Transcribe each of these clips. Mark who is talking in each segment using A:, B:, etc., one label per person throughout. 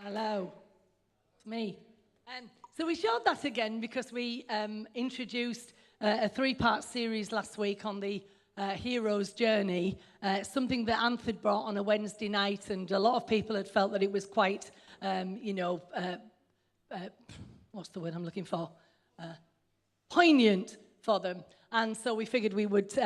A: Hello, it's me. So we showed that again because we introduced a three-part series last week on the hero's journey, something that Anth had brought on a Wednesday night, and a lot of people had felt that it was quite, what's the word I'm looking for? Poignant for them. And so we figured we would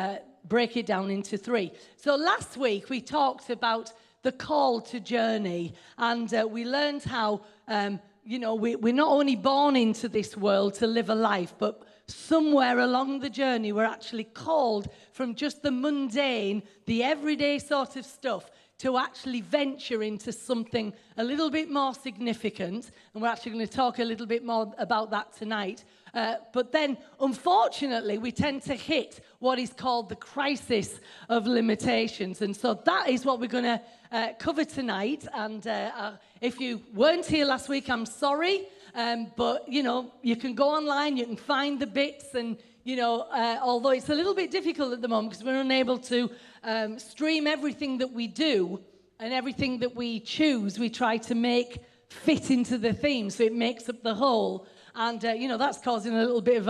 A: break it down into three. So last week we talked about the call to journey, and we learned how, we're not only born into this world to live a life, but somewhere along the journey we're actually called from just the mundane, the everyday sort of stuff, to actually venture into something a little bit more significant. And we're actually going to talk a little bit more about that tonight. But then, unfortunately, we tend to hit what is called the crisis of limitations. And so that is what we're going to cover tonight. And if you weren't here last week, I'm sorry. But, you can go online, you can find the bits. And, although it's a little bit difficult at the moment because we're unable to stream everything that we do and everything that we choose, we try to make fit into the theme so it makes up the whole. And, that's causing a little bit of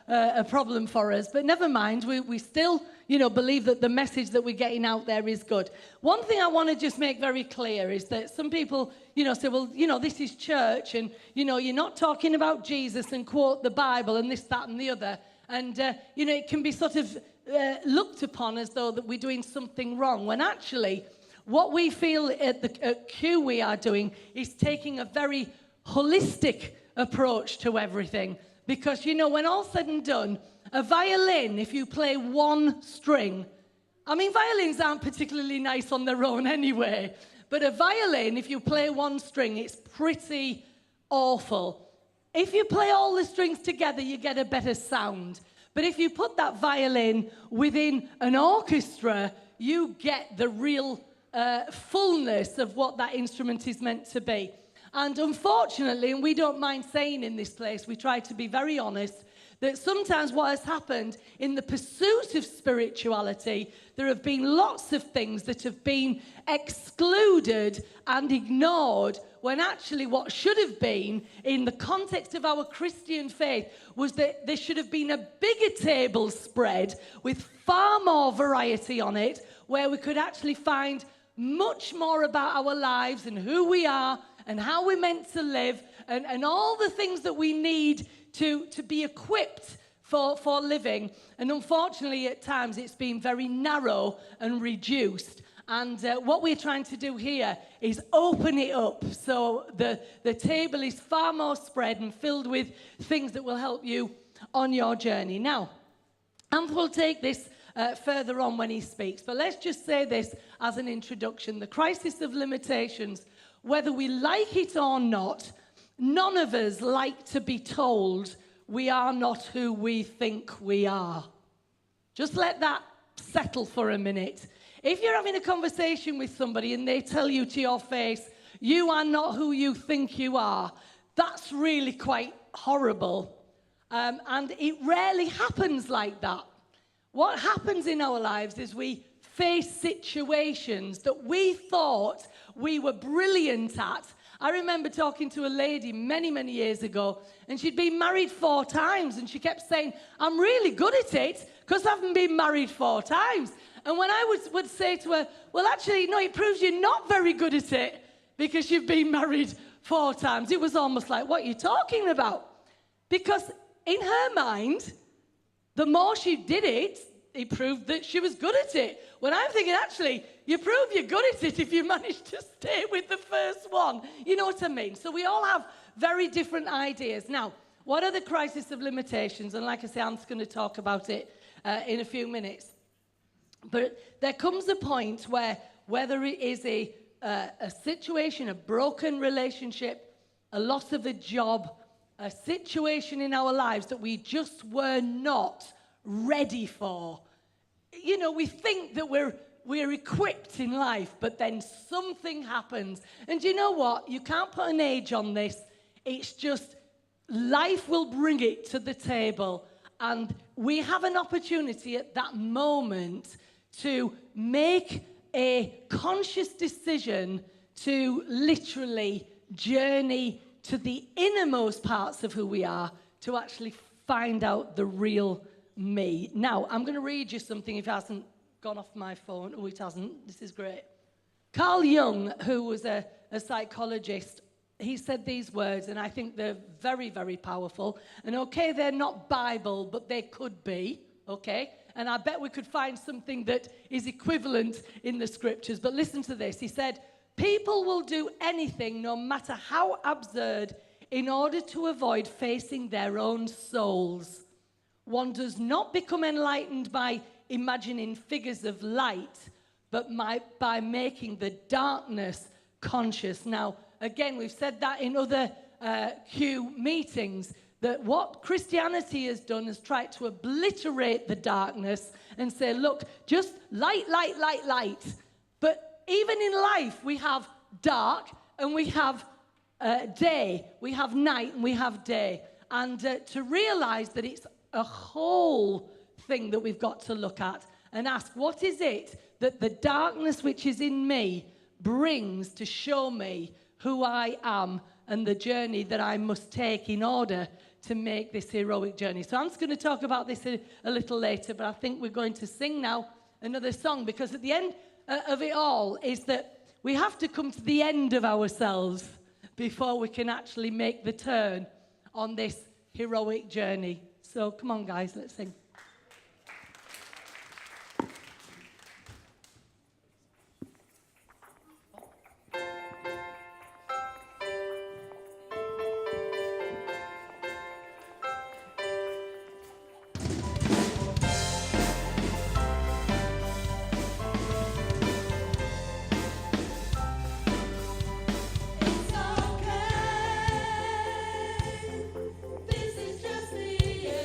A: a problem for us. But never mind, we still, believe that the message that we're getting out there is good. One thing I want to just make very clear is that some people, say, well, this is church and, you're not talking about Jesus and quote the Bible and this, that and the other. And, it can be sort of looked upon as though that we're doing something wrong, when actually what we feel at Q we are doing is taking a very holistic approach to everything. Because, when all's said and done, a violin, if you play one string, violins aren't particularly nice on their own anyway, but a violin, if you play one string, it's pretty awful. If you play all the strings together, you get a better sound. But if you put that violin within an orchestra, you get the real fullness of what that instrument is meant to be. And unfortunately, and we don't mind saying in this place, we try to be very honest, that sometimes what has happened in the pursuit of spirituality, there have been lots of things that have been excluded and ignored, when actually what should have been, in the context of our Christian faith, was that there should have been a bigger table spread with far more variety on it, where we could actually find much more about our lives and who we are and how we're meant to live, and all the things that we need to be equipped for living. And unfortunately, at times, it's been very narrow and reduced. And what we're trying to do here is open it up so the table is far more spread and filled with things that will help you on your journey. Now, Anth will take this further on when he speaks, but let's just say this as an introduction. The crisis of limitations, whether we like it or not, none of us like to be told we are not who we think we are. Just let that settle for a minute. If you're having a conversation with somebody and they tell you to your face, you are not who you think you are, that's really quite horrible. And it rarely happens like that. What happens in our lives is we face situations that we thought we were brilliant at. I remember talking to a lady many, many years ago, and she'd been married 4 times, and she kept saying, I'm really good at it because I haven't been married 4 times. And when I would say to her, well, actually, no, it proves you're not very good at it because you've been married 4 times. It was almost like, what are you talking about? Because in her mind, the more she did it, it proved that she was good at it. When I'm thinking, actually, you prove you're good at it if you manage to stay with the first one. You know what I mean? So we all have very different ideas. Now, what are the crisis of limitations? And like I say, Anth's going to talk about it in a few minutes. But there comes a point where, whether it is a situation, a broken relationship, a loss of a job, a situation in our lives that we just were not ready for. We think that we're equipped in life, but then something happens. And you know what? You can't put an age on this. It's just life will bring it to the table. And we have an opportunity at that moment to make a conscious decision to literally journey to the innermost parts of who we are to actually find out the real me. Now, I'm going to read you something if it hasn't gone off my phone. Oh, it hasn't. This is great. Carl Jung, who was a psychologist, he said these words, and I think they're very, very powerful. And okay, they're not Bible, but they could be, okay? And I bet we could find something that is equivalent in the scriptures. But listen to this. He said, people will do anything, no matter how absurd, in order to avoid facing their own souls. One does not become enlightened by imagining figures of light, but by making the darkness conscious. Now, again, we've said that in other Q meetings, that what Christianity has done is try to obliterate the darkness and say, look, just light, light, light, light. But even in life, we have dark and we have day. We have night and we have day. And to realize that it's a whole thing that we've got to look at and ask, what is it that the darkness which is in me brings to show me who I am and the journey that I must take in order to make this heroic journey. So I'm just going to talk about this a little later, but I think we're going to sing now another song, because at the end of it all is that we have to come to the end of ourselves before we can actually make the turn on this heroic journey. So come on, guys, let's sing.
B: This is just the end.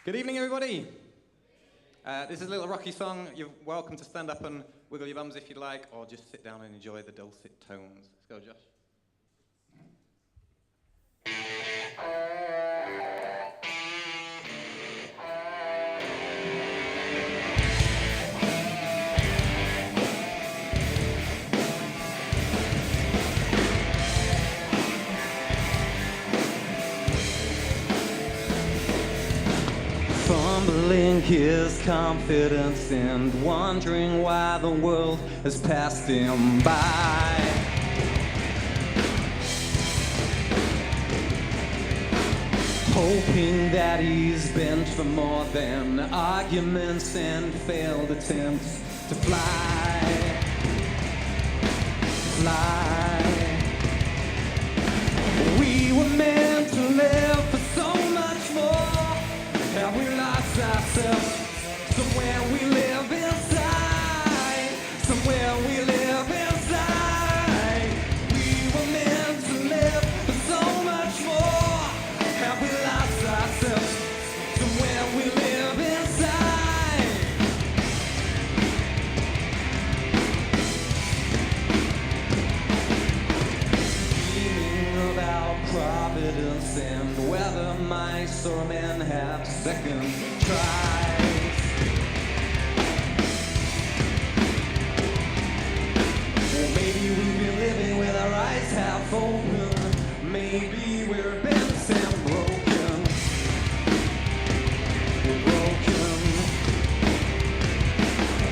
B: Good evening, everybody. This is a little rocky song. You're welcome to stand up and wiggle your bums if you'd like, or just sit down and enjoy the dulcet tones. Let's go, Josh. Fumbling his confidence and wondering why the world has passed him by. Hoping that he's bent for more than arguments and failed attempts to fly. We were meant to live for so much more. And we lost ourselves somewhere we live inside. Somewhere we live inside. We were meant to live for so much more. And we lost ourselves somewhere we live inside. Dreaming about providence and whether mice or men have second tries. Or maybe we've been living with our eyes half open. Maybe we're bent and broken. We're broken.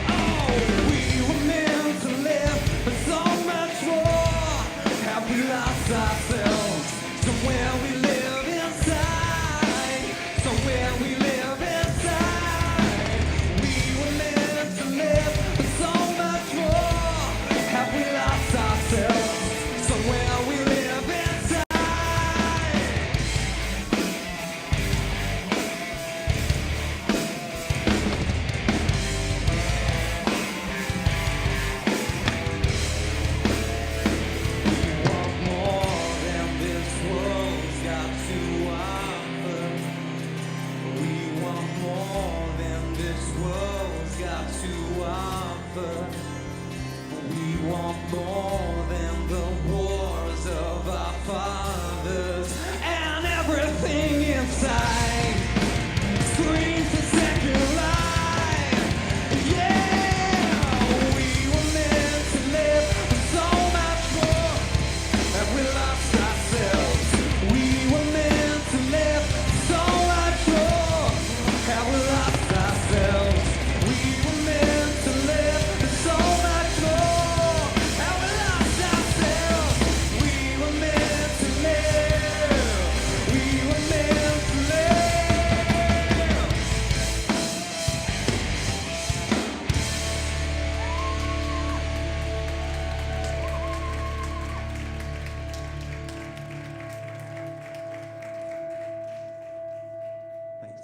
B: Oh, we were meant to live for so much more. Have we lost ourselves somewhere we live inside? Somewhere we live inside. We were meant to live for so much more. Have we lost ourselves somewhere we live inside? We want more than this world's got to offer. We want more than this world's got to offer. We want more than the wars of our fathers and everything inside. Screams a second life. Yeah, we were meant to live for so much more. And we lost ourselves. We were meant to live so much more. And we lost ourselves. We were meant to live for so much more. And we lost ourselves. We were meant to live. We were meant to live. Thanks.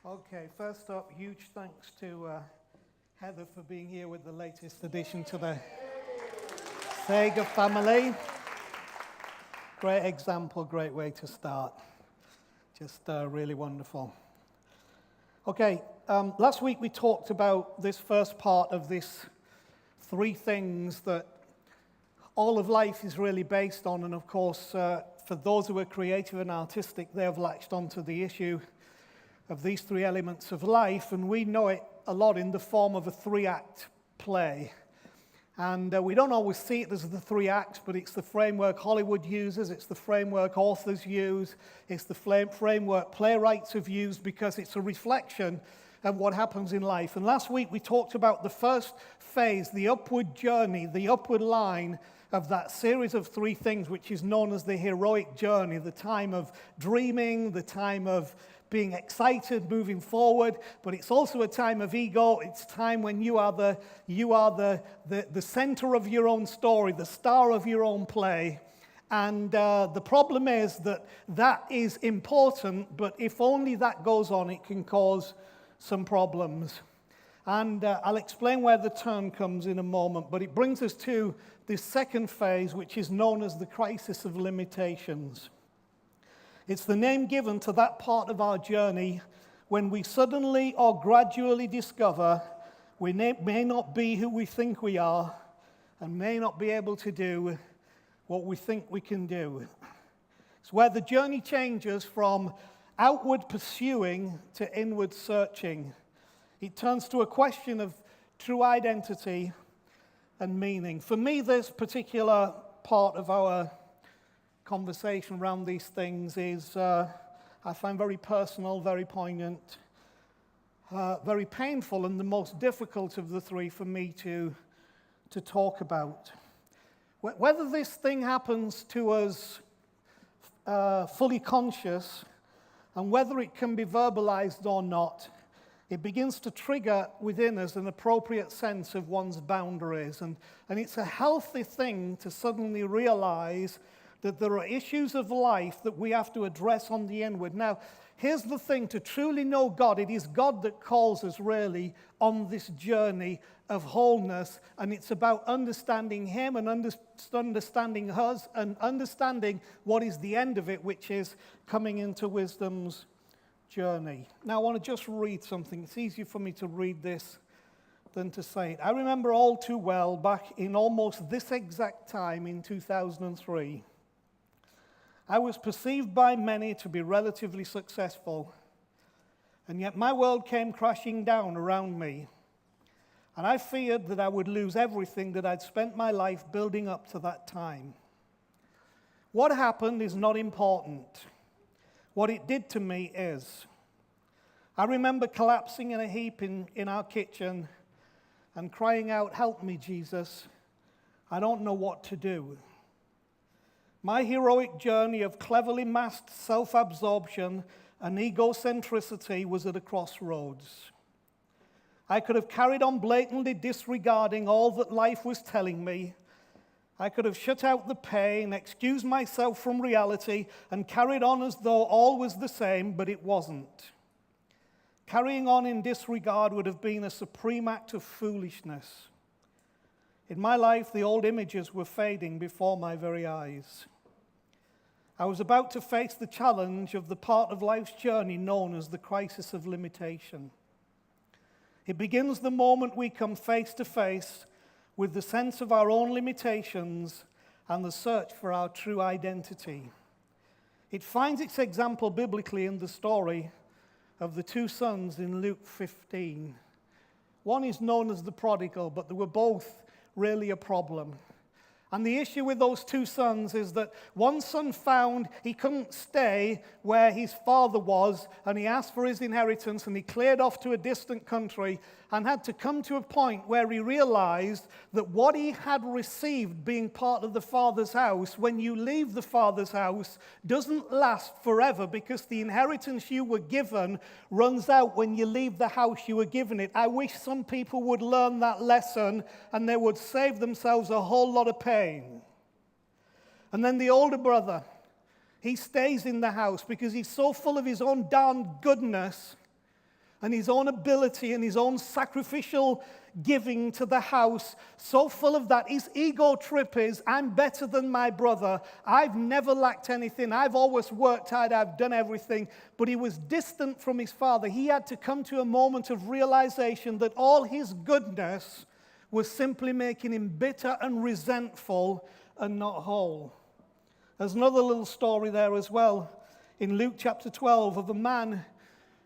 C: Okay, first up, huge thanks to Heather for being here with the latest addition to the Sega family. Great example, great way to start. Just really wonderful. Okay, last week we talked about this first part of this three things that all of life is really based on. And of course, for those who are creative and artistic, they have latched onto the issue of these three elements of life. And we know it a lot in the form of a three-act play. And we don't always see it as the three acts, but it's the framework Hollywood uses, it's the framework authors use, it's the framework playwrights have used, because it's a reflection of what happens in life. And last week we talked about the first phase, the upward journey, the upward line of that series of three things, which is known as the heroic journey, the time of dreaming, the time of being excited, moving forward, but it's also a time of ego. It's time when you are the center of your own story, the star of your own play. And the problem is that is important, but if only that goes on, it can cause some problems. And I'll explain where the turn comes in a moment, but it brings us to this second phase, which is known as the crisis of limitations. It's the name given to that part of our journey when we suddenly or gradually discover we may not be who we think we are and may not be able to do what we think we can do. It's where the journey changes from outward pursuing to inward searching. It turns to a question of true identity and meaning. For me, this particular part of our conversation around these things is, I find very personal, very poignant, very painful, and the most difficult of the three for me to talk about. Whether this thing happens to us fully conscious, and whether it can be verbalized or not, it begins to trigger within us an appropriate sense of one's boundaries. And it's a healthy thing to suddenly realize that there are issues of life that we have to address on the inward. Now, here's the thing, to truly know God, it is God that calls us really on this journey of wholeness, and it's about understanding Him and understanding us and understanding what is the end of it, which is coming into wisdom's journey. Now, I want to just read something. It's easier for me to read this than to say it. I remember all too well back in almost this exact time in 2003. I was perceived by many to be relatively successful, and yet my world came crashing down around me, and I feared that I would lose everything that I'd spent my life building up to that time. What happened is not important. What it did to me is. I remember collapsing in a heap in our kitchen and crying out, "Help me, Jesus. I don't know what to do." My heroic journey of cleverly masked self-absorption and egocentricity was at a crossroads. I could have carried on blatantly disregarding all that life was telling me. I could have shut out the pain, excused myself from reality, and carried on as though all was the same, but it wasn't. Carrying on in disregard would have been a supreme act of foolishness. In my life, the old images were fading before my very eyes. I was about to face the challenge of the part of life's journey known as the crisis of limitation. It begins the moment we come face to face with the sense of our own limitations and the search for our true identity. It finds its example biblically in the story of the two sons in Luke 15. One is known as the prodigal, but they were both really a problem. And the issue with those two sons is that one son found he couldn't stay where his father was, and he asked for his inheritance, and he cleared off to a distant country and had to come to a point where he realized that what he had received being part of the father's house, when you leave the father's house, doesn't last forever, because the inheritance you were given runs out when you leave the house you were given it. I wish some people would learn that lesson, and they would save themselves a whole lot of pain. And then the older brother, he stays in the house because he's so full of his own darn goodness and his own ability and his own sacrificial giving to the house, so full of that. His ego trip is, I'm better than my brother. I've never lacked anything. I've always worked hard. I've done everything. But he was distant from his father. He had to come to a moment of realization that all his goodness was simply making him bitter and resentful and not whole. There's another little story there as well in Luke chapter 12 of a man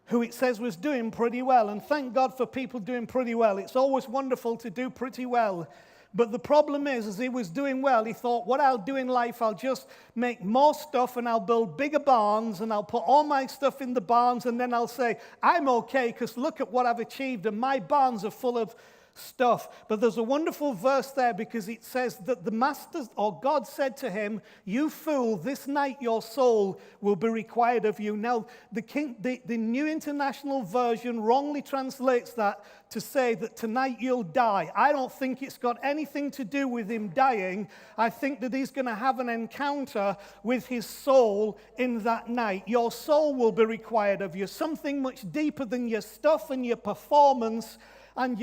C: who it says was doing pretty well. And thank God for people doing pretty well. It's always wonderful to do pretty well. But the problem is, as he was doing well, he thought, what I'll do in life, I'll just make more stuff and I'll build bigger barns and I'll put all my stuff in the barns and then I'll say, I'm okay because look at what I've achieved and my barns are full of stuff. But there's a wonderful verse there because it says that the master, or God said to him, you fool, this night your soul will be required of you. Now, the New International Version wrongly translates that to say that tonight you'll die. I don't think it's got anything to do with him dying. I think that he's going to have an encounter with his soul in that night. Your soul will be required of you. Something much deeper than your stuff and your performance and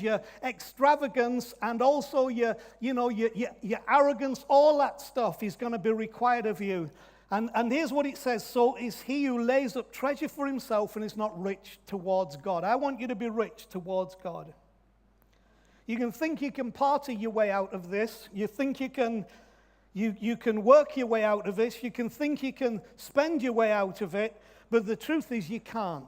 C: your extravagance and also your arrogance, all that stuff is going to be required of you. And here's what it says, so is he who lays up treasure for himself and is not rich towards God. I want you to be rich towards God. You can think you can party your way out of this. You think you can work your way out of this. You can think you can spend your way out of it. But the truth is you can't.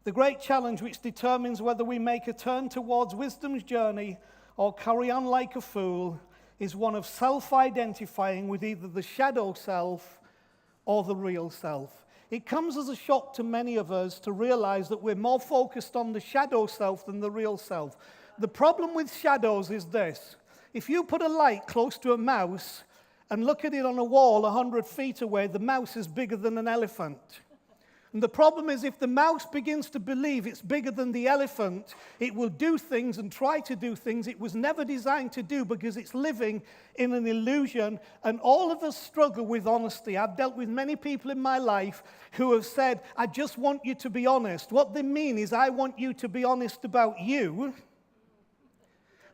C: The great challenge which determines whether we make a turn towards wisdom's journey or carry on like a fool is one of self-identifying with either the shadow self or the real self. It comes as a shock to many of us to realize that we're more focused on the shadow self than the real self. The problem with shadows is this. If you put a light close to a mouse and look at it on a wall 100 feet away, the mouse is bigger than an elephant. And the problem is if the mouse begins to believe it's bigger than the elephant, it will do things and try to do things it was never designed to do because it's living in an illusion. And all of us struggle with honesty. I've dealt with many people in my life who have said, I just want you to be honest. What they mean is I want you to be honest about you.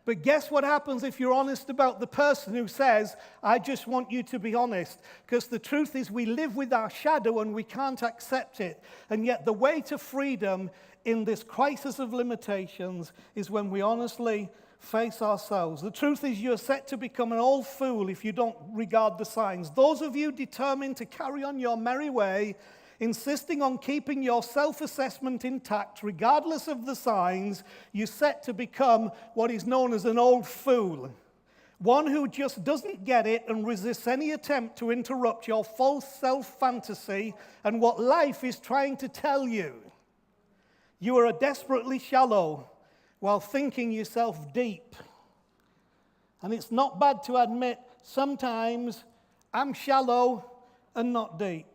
C: But guess what happens if you're honest about the person who says, I just want you to be honest? Because the truth is we live with our shadow and we can't accept it. And yet the way to freedom in this crisis of limitations is when we honestly face ourselves. The truth is you're set to become an old fool if you don't regard the signs. Those of you determined to carry on your merry way, insisting on keeping your self-assessment intact, regardless of the signs, you're set to become what is known as an old fool. One who just doesn't get it and resists any attempt to interrupt your false self-fantasy and what life is trying to tell you. You are desperately shallow while thinking yourself deep. And it's not bad to admit, sometimes I'm shallow and not deep.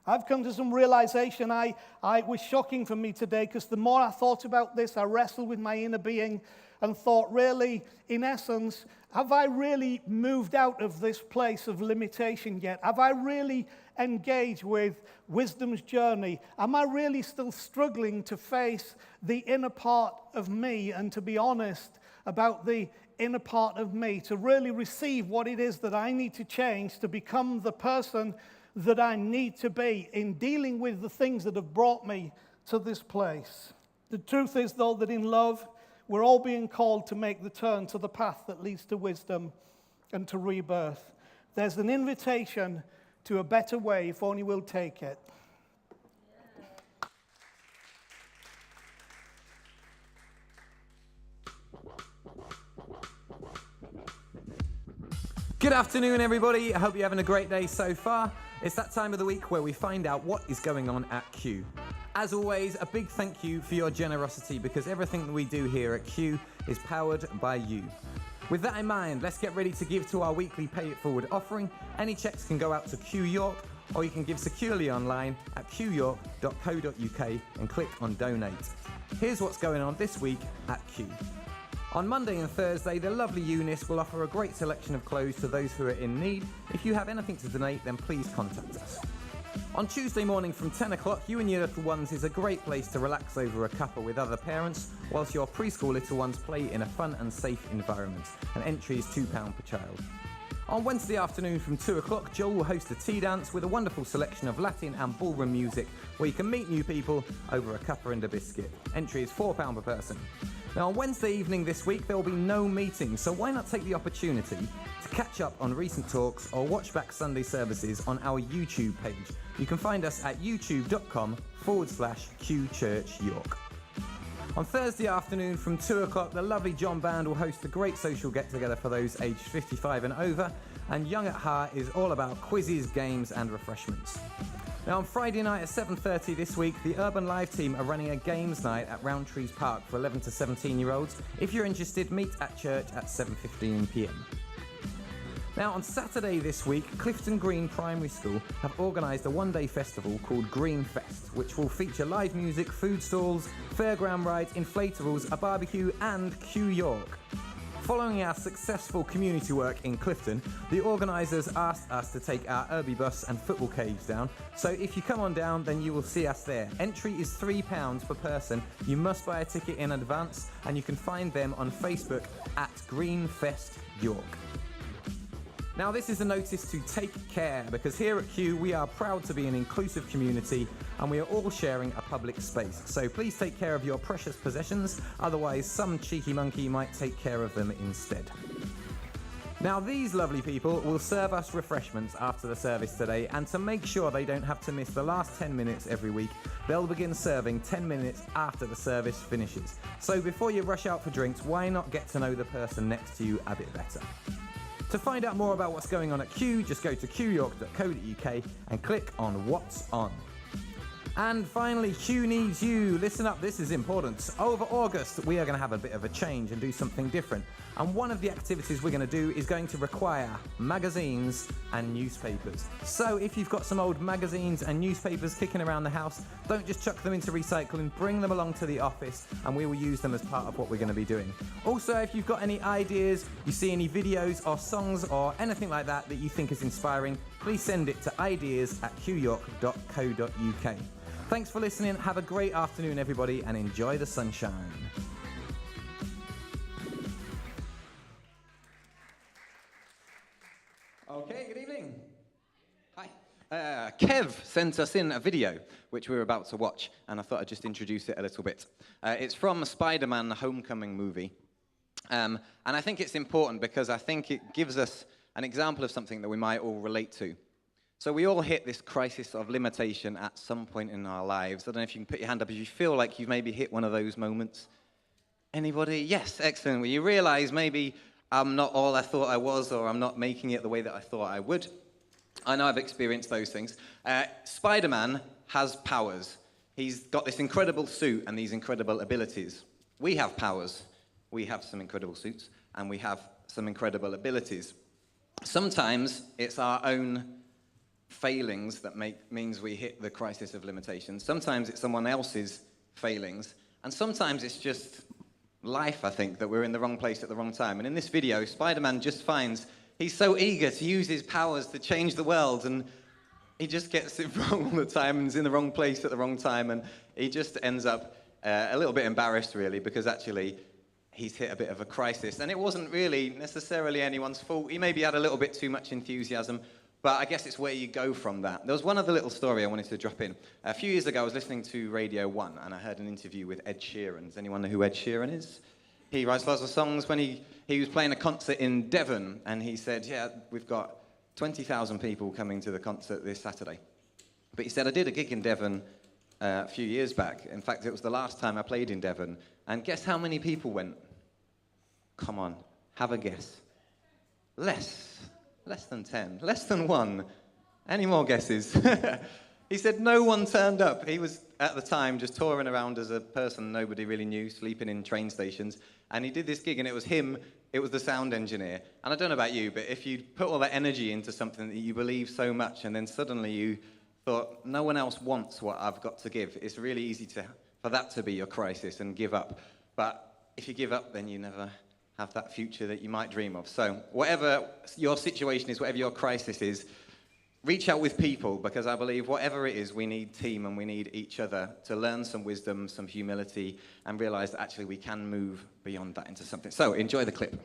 C: I've come to some realization. I was shocking for me today because the more I thought about this, I wrestled with my inner being and thought, really, in essence, have I really moved out of this place of limitation yet? Have I really engaged with wisdom's journey? Am I really still struggling to face the inner part of me and to be honest about the inner part of me, to really receive what it is that I need to change to become the person that I need to be in dealing with the things that have brought me to this place? The truth is, though, that in love, we're all being called to make the turn to the path that leads to wisdom and to rebirth. There's an invitation to a better way if only we'll take it.
D: Good afternoon, everybody. I hope you're having a great day so far. It's that time of the week where we find out what is going on at Q. As always, a big thank you for your generosity because everything that we do here at Q is powered by you. With that in mind, let's get ready to give to our weekly Pay It Forward offering. Any checks can go out to Q York, or you can give securely online at qyork.co.uk and click on Donate. Here's what's going on this week at Q. On Monday and Thursday, the lovely Eunice will offer a great selection of clothes to those who are in need. If you have anything to donate, then please contact us. On Tuesday morning from 10 o'clock, You and Your Little Ones is a great place to relax over a cuppa with other parents, whilst your preschool little ones play in a fun and safe environment. And entry is £2 per child. On Wednesday afternoon from 2 o'clock, Joel will host a tea dance with a wonderful selection of Latin and ballroom music, where you can meet new people over a cuppa and a biscuit. Entry is £4 per person. Now, on Wednesday evening this week, there will be no meeting, so why not take the opportunity to catch up on recent talks or watch back Sunday services on our YouTube page. You can find us at youtube.com/QChurch York. On Thursday afternoon from 2 o'clock, the lovely John Band will host a great social get-together for those aged 55 and over, and Young at Heart is all about quizzes, games and refreshments. Now, on Friday night at 7:30 this week, the Urban Live team are running a games night at Roundtrees Park for 11 to 17-year-olds. If you're interested, meet at church at 7:15 p.m. Now, on Saturday this week, Clifton Green Primary School have organised a one-day festival called Green Fest, which will feature live music, food stalls, fairground rides, inflatables, a barbecue and Q York. Following our successful community work in Clifton, the organisers asked us to take our Irby bus and football cage down, so if you come on down, then you will see us there. Entry is £3 per person. You must buy a ticket in advance, and you can find them on Facebook at Greenfest York. Now, this is a notice to take care, because here at Q we are proud to be an inclusive community and we are all sharing a public space. So please take care of your precious possessions, otherwise some cheeky monkey might take care of them instead. Now, these lovely people will serve us refreshments after the service today, and to make sure they don't have to miss the last 10 minutes every week, they'll begin serving 10 minutes after the service finishes. So before you rush out for drinks, why not get to know the person next to you a bit better? To find out more about what's going on at Q, just go to qyork.co.uk and click on What's On. And finally, Q needs you. Listen up, this is important. Over August, we are going to have a bit of a change and do something different. And one of the activities we're going to do is going to require magazines and newspapers. So if you've got some old magazines and newspapers kicking around the house, don't just chuck them into recycling, bring them along to the office and we will use them as part of what we're going to be doing. Also, if you've got any ideas, you see any videos or songs or anything like that that you think is inspiring, please send it to ideas@qyork.co.uk. Thanks for listening. Have a great afternoon, everybody, and enjoy the sunshine. Okay, good evening. Hi. Kev sent us in a video, which we were about to watch, and I thought I'd just introduce it a little bit. It's from Spider-Man, the Homecoming movie. And I think it's important because I think it gives us an example of something that we might all relate to. So we all hit this crisis of limitation at some point in our lives. I don't know if you can put your hand up if you feel like you've maybe hit one of those moments. Anybody? Yes, excellent. Well, you realize maybe I'm not all I thought I was, or I'm not making it the way that I thought I would. I know I've experienced those things. Spider-Man has powers. He's got this incredible suit and these incredible abilities. We have powers. We have some incredible suits, and we have some incredible abilities. Sometimes it's our own failings that means we hit the crisis of limitation. Sometimes it's someone else's failings, and sometimes it's just life, I think, that we're in the wrong place at the wrong time. And in this video, Spider-Man just finds he's so eager to use his powers to change the world, and he just gets it wrong all the time and is in the wrong place at the wrong time, and he just ends up a little bit embarrassed, really, because actually he's hit a bit of a crisis. And it wasn't really necessarily anyone's fault. He maybe had a little bit too much enthusiasm, but I guess it's where you go from that. There was one other little story I wanted to drop in. A few years ago, I was listening to Radio 1, and I heard an interview with Ed Sheeran. Does anyone know who Ed Sheeran is? He writes lots of songs. When he was playing a concert in Devon, and he said, yeah, we've got 20,000 people coming to the concert this Saturday. But he said, I did a gig in Devon a few years back. In fact, it was the last time I played in Devon. And guess how many people went? Come on, have a guess. Less than 10, less than 1. Any more guesses? He said no one turned up. He was, at the time, just touring around as a person nobody really knew, sleeping in train stations. And he did this gig, and it was him, it was the sound engineer. And I don't know about you, but if you put all that energy into something that you believe so much, and then suddenly you thought, no one else wants what I've got to give, it's really easy for that to be your crisis and give up. But if you give up, then you never have that future that you might dream of. So whatever your situation is, whatever your crisis is, reach out with people, because I believe whatever it is, we need team and we need each other to learn some wisdom, some humility, and realize that actually we can move beyond that into something. So enjoy the clip.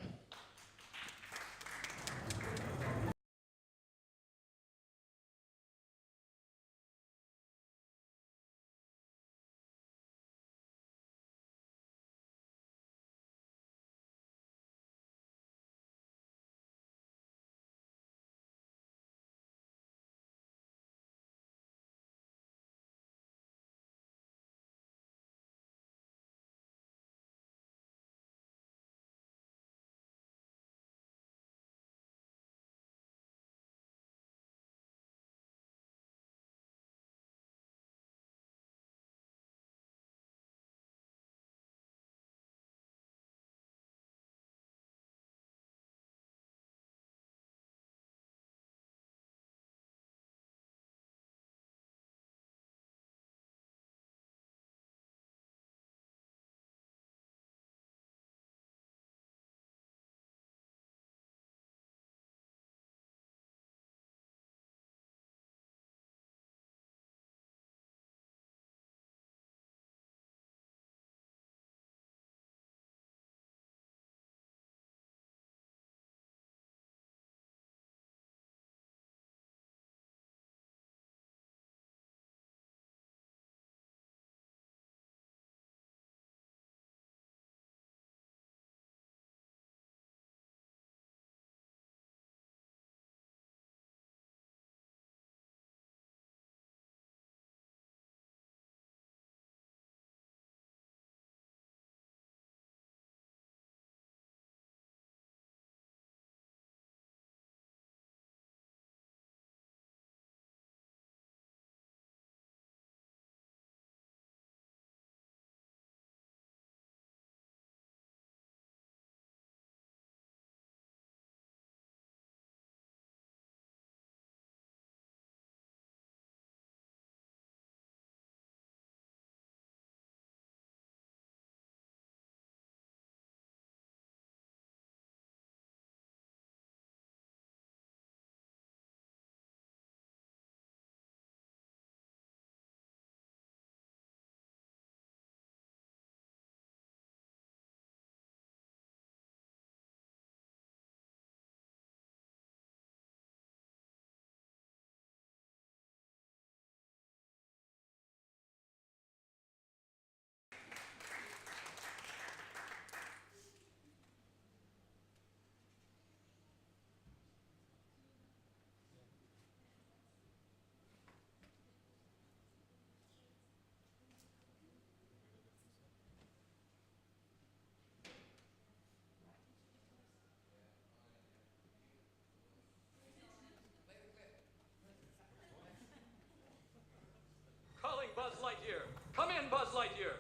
E: Calling Buzz Lightyear. Come in, Buzz Lightyear.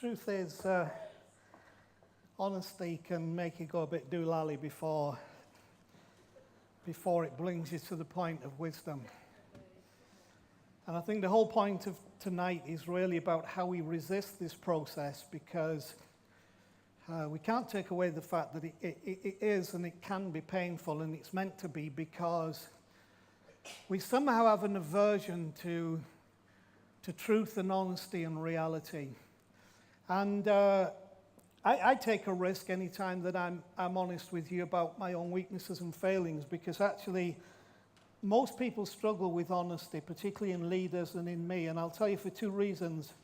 C: truth is, honesty can make you go a bit doolally before it brings you to the point of wisdom. And I think the whole point of tonight is really about how we resist this process, because we can't take away the fact that it is and it can be painful, and it's meant to be, because we somehow have an aversion to truth and honesty and reality. And I take a risk anytime that I'm honest with you about my own weaknesses and failings, because actually most people struggle with honesty, particularly in leaders and in me, and I'll tell you for two reasons.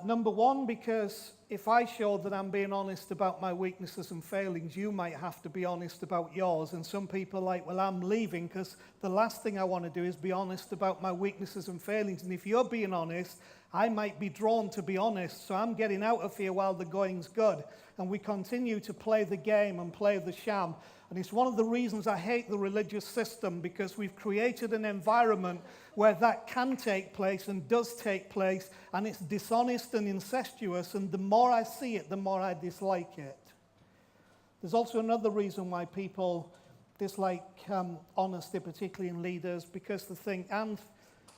C: Number one, because if I show that I'm being honest about my weaknesses and failings, you might have to be honest about yours. And some people are like, well, I'm leaving because the last thing I want to do is be honest about my weaknesses and failings. And if you're being honest, I might be drawn to be honest. So I'm getting out of here while the going's good. And we continue to play the game and play the sham. And it's one of the reasons I hate the religious system, because we've created an environment where that can take place and does take place, and it's dishonest and incestuous, and the more I see it, the more I dislike it. There's also another reason why people dislike honesty, particularly in leaders, because they think, and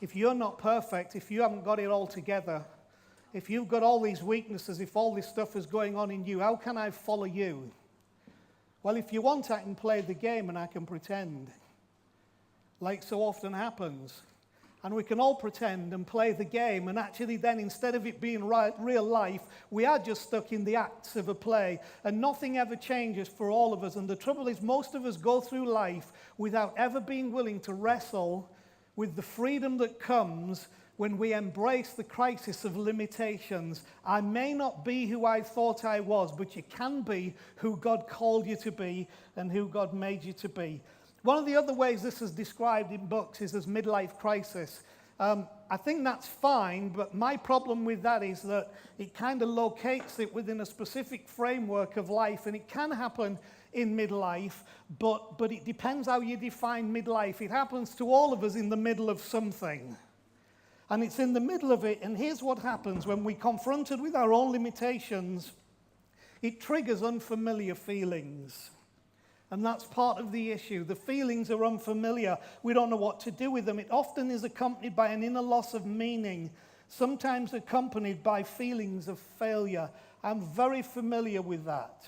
C: if you're not perfect, if you haven't got it all together, if you've got all these weaknesses, if all this stuff is going on in you, how can I follow you? Well, if you want, I can play the game and I can pretend, like so often happens. And we can all pretend and play the game, and actually then, instead of it being real life, we are just stuck in the acts of a play, and nothing ever changes for all of us. And the trouble is, most of us go through life without ever being willing to wrestle with the freedom that comes when we embrace the crisis of limitations. I may not be who I thought I was, but you can be who God called you to be and who God made you to be. One of the other ways this is described in books is as midlife crisis. I think that's fine, but my problem with that is that it kind of locates it within a specific framework of life, and it can happen in midlife, but it depends how you define midlife. It happens to all of us in the middle of something. And it's in the middle of it, and here's what happens when we're confronted with our own limitations. It triggers unfamiliar feelings. And that's part of the issue. The feelings are unfamiliar. We don't know what to do with them. It often is accompanied by an inner loss of meaning, sometimes accompanied by feelings of failure. I'm very familiar with that.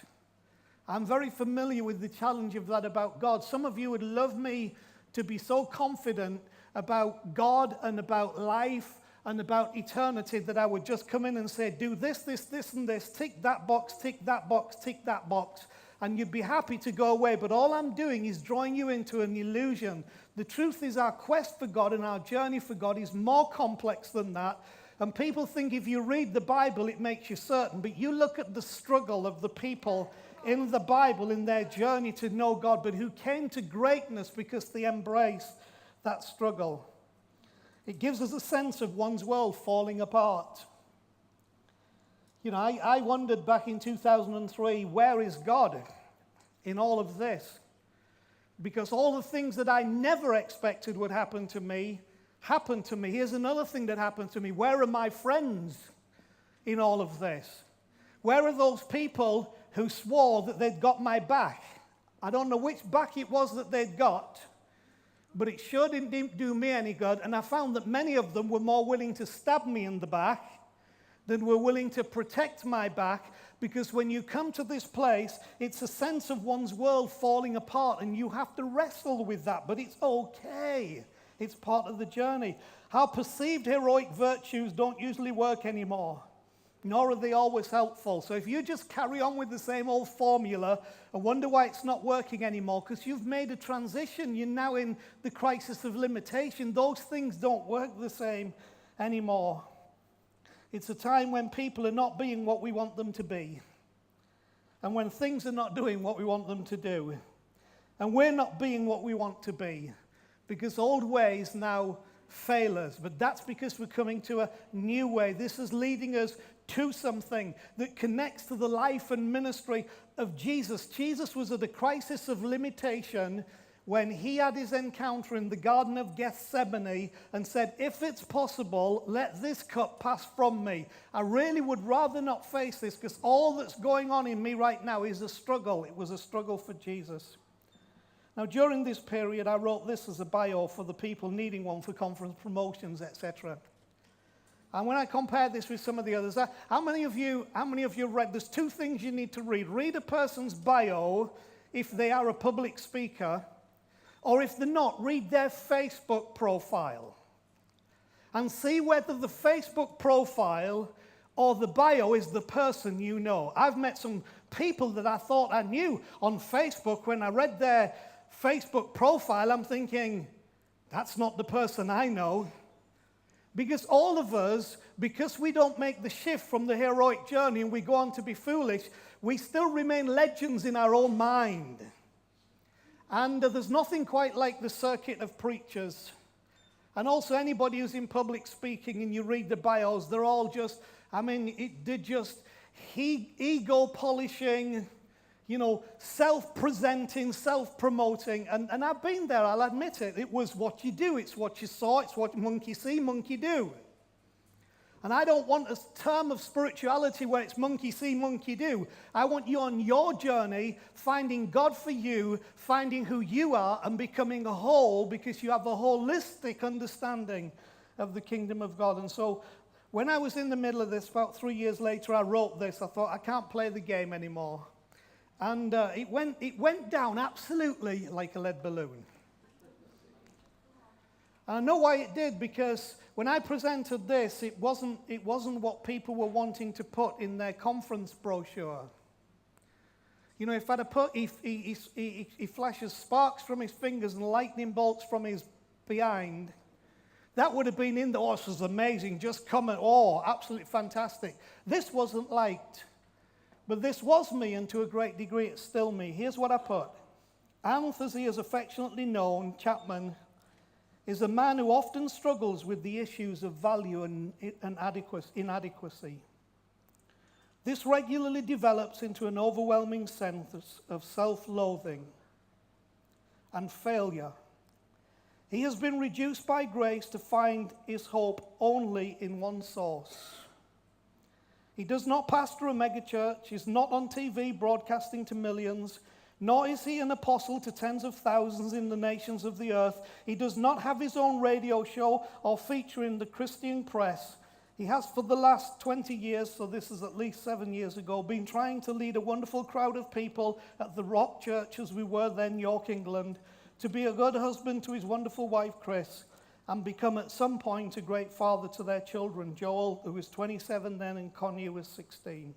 C: I'm very familiar with the challenge of that about God. Some of you would love me to be so confident about God and about life and about eternity that I would just come in and say, do this, this, this, and this, tick that box, tick that box, tick that box, and you'd be happy to go away. But all I'm doing is drawing you into an illusion. The truth is, our quest for God and our journey for God is more complex than that. And people think if you read the Bible, it makes you certain. But you look at the struggle of the people in the Bible in their journey to know God, but who came to greatness because they embraced that struggle. It gives us a sense of one's world falling apart. You know, I wondered back in 2003, where is God in all of this? Because all the things that I never expected would happen to me happened to me. Here's another thing that happened to me. Where are my friends in all of this? Where are those people who swore that they'd got my back? I don't know which back it was that they'd got, but it sure didn't do me any good. And I found that many of them were more willing to stab me in the back than were willing to protect my back, because when you come to this place, it's a sense of one's world falling apart, and you have to wrestle with that, but it's okay. It's part of the journey. Our perceived heroic virtues don't usually work anymore, nor are they always helpful. So if you just carry on with the same old formula and wonder why it's not working anymore, because you've made a transition, you're now in the crisis of limitation, those things don't work the same anymore. It's a time when people are not being what we want them to be, and when things are not doing what we want them to do, and we're not being what we want to be, because old ways now fail us. But that's because we're coming to a new way. This is leading us to something that connects to the life and ministry of Jesus. Jesus was at a crisis of limitation when he had his encounter in the Garden of Gethsemane and said, if it's possible, let this cup pass from me. I really would rather not face this because all that's going on in me right now is a struggle. It was a struggle for Jesus. Now, during this period, I wrote this as a bio for the people needing one for conference promotions, etc. And when I compare this with some of the others, how many of you read? There's two things you need to read. Read a person's bio if they are a public speaker, or if they're not, read their Facebook profile and see whether the Facebook profile or the bio is the person you know. I've met some people that I thought I knew on Facebook. When I read their Facebook profile, I'm thinking, that's not the person I know. Because all of us, because we don't make the shift from the heroic journey and we go on to be foolish, we still remain legends in our own mind. And there's nothing quite like the circuit of preachers. And also anybody who's in public speaking and you read the bios, they're all just, they're just ego polishing, self-presenting, self-promoting. And I've been there, I'll admit it. It was what you do, it's what you saw, it's what monkey see, monkey do. And I don't want a term of spirituality where it's monkey see, monkey do. I want you on your journey, finding God for you, finding who you are, and becoming a whole because you have a holistic understanding of the kingdom of God. And so when I was in the middle of this, about 3 years later, I wrote this. I thought, I can't play the game anymore. And it went down absolutely like a lead balloon. And I know why it did, because when I presented this, it wasn't what people were wanting to put in their conference brochure. If I'd have put, he flashes sparks from his fingers and lightning bolts from his behind, that would have been in the, this is amazing, just come and, absolutely fantastic. This wasn't liked. But this was me, and to a great degree it's still me. Here's what I put. Anth, as he is affectionately known, Chapman, is a man who often struggles with the issues of value and inadequacy. This regularly develops into an overwhelming sense of self-loathing and failure. He has been reduced by grace to find his hope only in one source. He does not pastor a megachurch, is not on TV broadcasting to millions, nor is he an apostle to tens of thousands in the nations of the earth. He does not have his own radio show or feature in the Christian press. He has for the last 20 years, so this is at least 7 years ago, been trying to lead a wonderful crowd of people at the Rock Church, as we were then, York, England, to be a good husband to his wonderful wife, Chris, and become at some point a great father to their children, Joel, who was 27 then, and Connie, who was 16.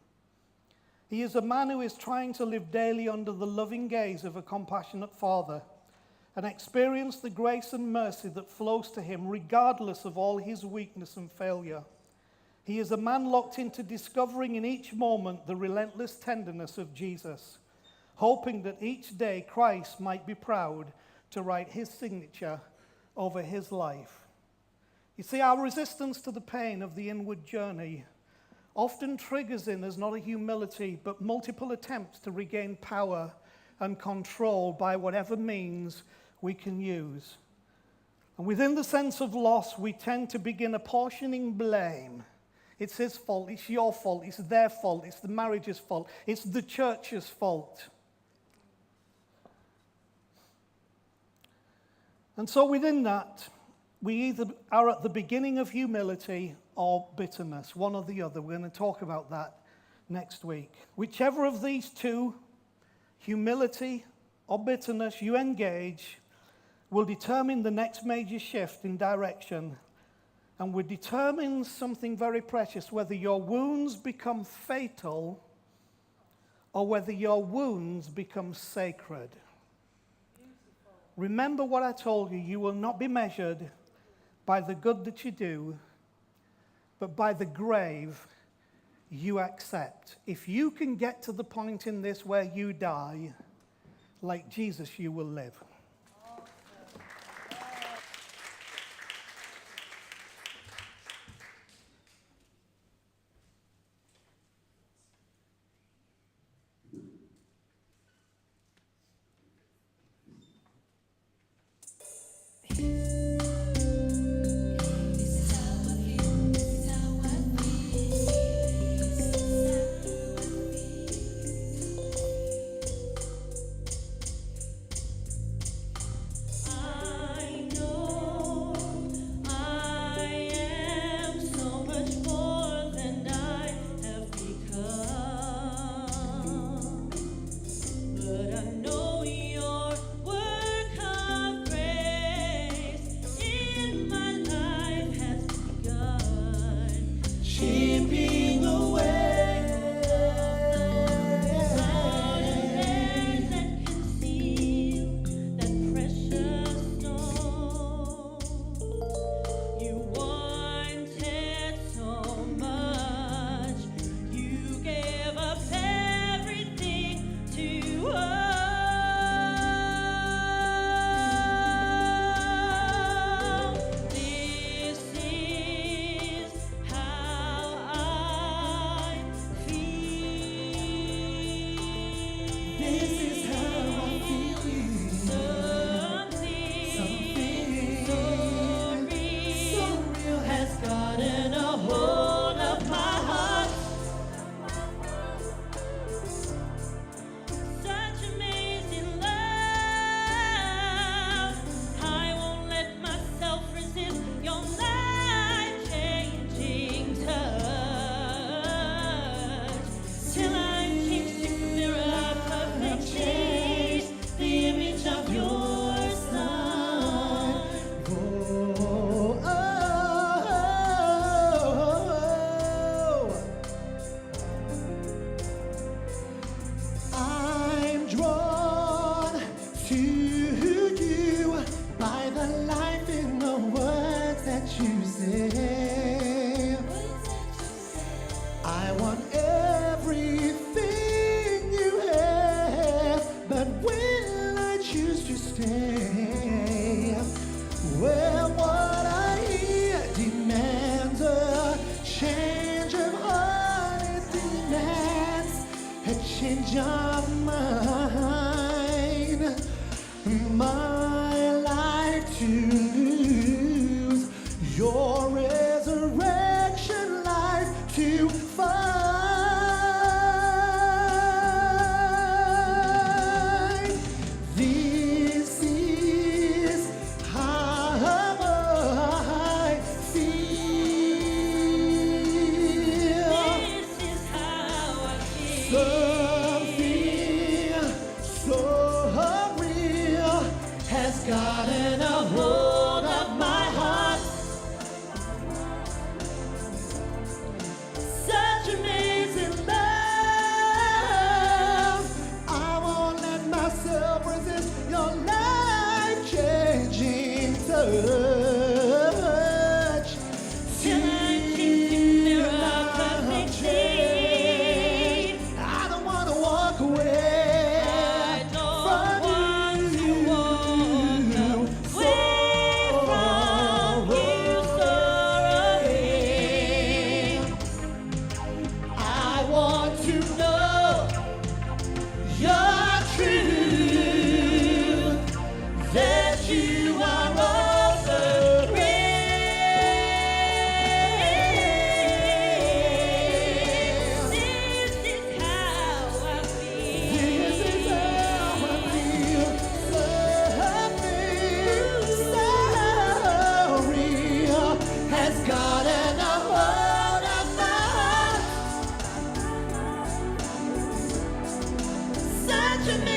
C: He is a man who is trying to live daily under the loving gaze of a compassionate father and experience the grace and mercy that flows to him regardless of all his weakness and failure. He is a man locked into discovering in each moment the relentless tenderness of Jesus, hoping that each day Christ might be proud to write his signature over his life. You see, our resistance to the pain of the inward journey often triggers in us not a humility, but multiple attempts to regain power and control by whatever means we can use. And within the sense of loss, we tend to begin apportioning blame. It's his fault, it's your fault, it's their fault, it's the marriage's fault, it's the church's fault. And so within that, we either are at the beginning of humility or bitterness, one or the other. We're going to talk about that next week. Whichever of these two, humility or bitterness, you engage, will determine the next major shift in direction, and will determine something very precious, whether your wounds become fatal or whether your wounds become sacred. Remember what I told you. You will not be measured by the good that you do, but by the grave you accept. If you can get to the point in this where you die, like Jesus, you will live. I want everything you have, but will I choose to stay? Well, what I hear demands a change of heart. It demands a change of mind. My life to lose, your resurrection life to find. This is how I feel.
F: This is how I feel.
C: Something so real has gotten a hold of my heart.
F: Such amazing love.
C: I won't let myself resist your life-changing touch.
F: Till I kiss you, mirror perfectly.
C: I don't want to walk away.
F: I don't
C: from
F: want to
C: you.
F: walk away from you sorrowing.
C: I want to know your truth, that you are also real.
F: This is how I feel.
C: This is how I feel. Something so real has gotten a hold of my heart.
F: Such amazing